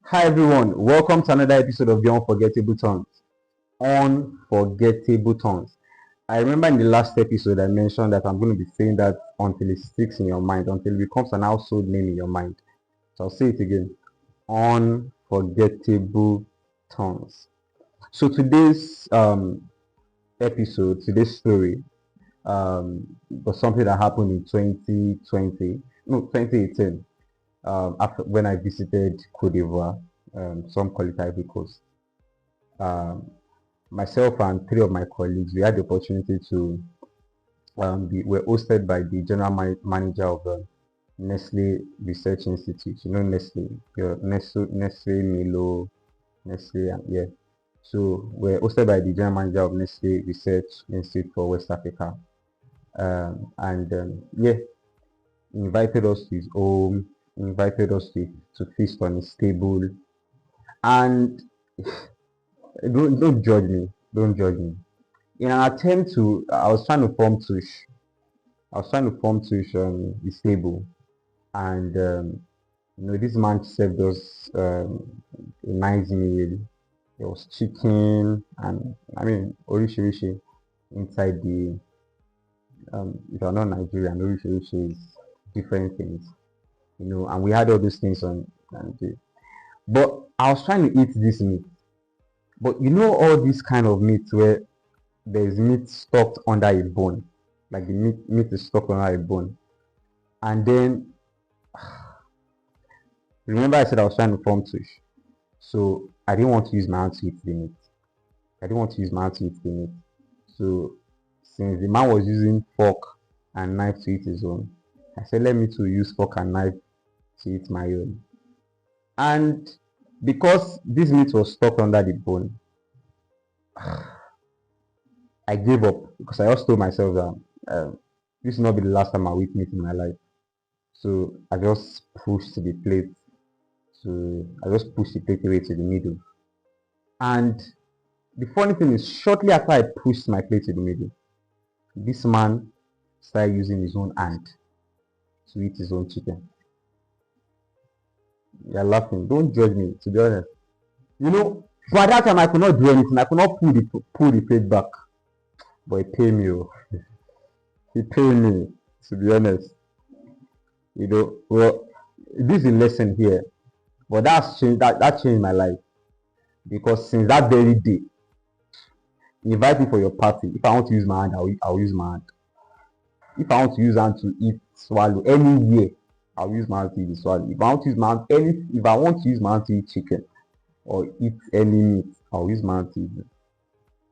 Hi everyone, welcome to another episode of the Unforgettable Tones. Unforgettable Tones. I remember in the last episode I mentioned that I'm going to be saying that until it sticks in your mind, until it becomes an household name in your mind. So I'll say it again. Unforgettable Tones. So today's today's story was something that happened in 2018. After when I visited Cote d'Ivoire, some call it Ivory Coast. Um, Myself and three of my colleagues, we had the opportunity to were hosted by the general manager of the Nestle Research Institute. You know Nestle, Nestle, Milo, Nestle, and yeah. So we're hosted by the general manager of Nestle Research Institute for West Africa, yeah, invited us to his home, invited us to feast on his table, and don't judge me, don't judge me. In an attempt to, I was trying to form tush. I was trying to form tush on his table, and this man served us a nice meal. There was chicken and I mean orishi inside the. If you're not Nigerian, orishi is different things, and we had all those things on. But I was trying to eat this meat, but all these kind of meat where there's meat stuck under a bone, like the meat is stuck under a bone, and then remember I said I was trying to form tush, so I didn't want to use my hand to eat the meat. So since the man was using fork and knife to eat his own, I said let me to use fork and knife to eat my own. And because this meat was stuck under the bone, I gave up because I just told myself that this will not be the last time I eat meat in my life. So I just pushed the plate away to the middle. And the funny thing is, shortly after I pushed my plate to the middle, this man started using his own hand to eat his own chicken. You're laughing. Don't judge me, to be honest. For that time I could not do anything. I could not pull the plate back. But he paid me. He paid me, to be honest. Well, this is a lesson here. But that changed my life. Because since that very day, invite me for your party. If I want to use my hand, I'll use my hand. If I want to use hand to eat swallow anywhere, I'll use my hand to eat the swallow. If I want to use my hand to eat chicken or eat any meat, I'll use my hand to eat it.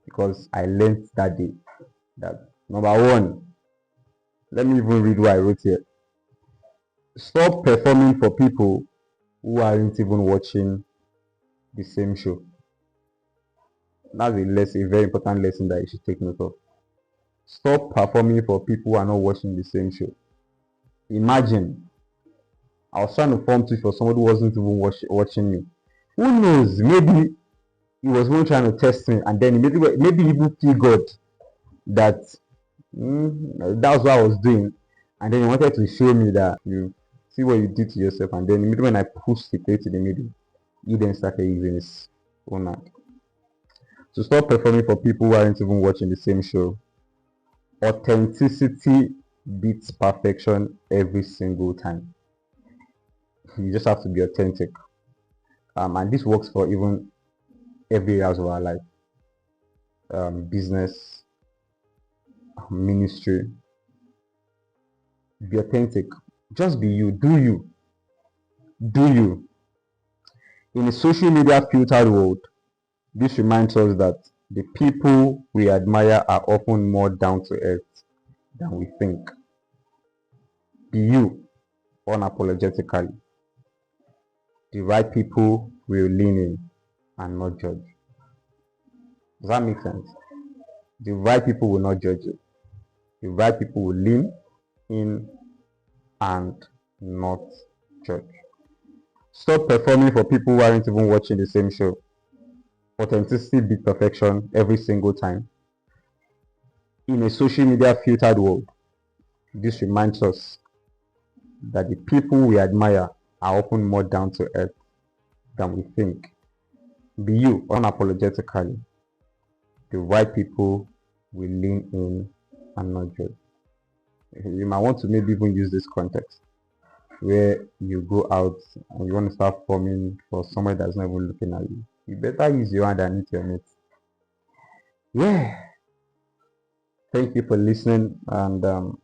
Because I learned that day that number one, let me even read what I wrote here. Stop performing for people who aren't even watching the same show. That's a very important lesson that you should take note of. Stop performing for people who are not watching the same show. Imagine, I was trying to form tush for somebody who wasn't even watching me. Who knows? Maybe he was even trying to test me, and then maybe he even figured that that was what I was doing, and then he wanted to show me that you see what you did to yourself. And then immediately when I pushed the plate to the middle, he then started using his own hand. So stop performing for people who aren't even watching the same show. Authenticity beats perfection every single time. You just have to be authentic, and this works for even every area of our life, business, ministry. Be authentic. Just be you. Do you. In a social media filtered world, this reminds us that the people we admire are often more down to earth than we think. Be you unapologetically. The right people will lean in and not judge. Does that make sense? The right people will not judge you. The right people will lean in and not judge. Stop performing for people who aren't even watching the same show. Authenticity beats perfection every single time. In a social media filtered world, this reminds us that the people we admire are often more down to earth than we think. Be you unapologetically. The right people will lean in and not judge. You might want to maybe even use this context where you go out and you want to start forming for somebody that's not even looking at you. You better use your hand and eat your meat. Yeah. Thank you for listening, and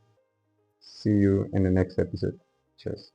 see you in the next episode. Cheers.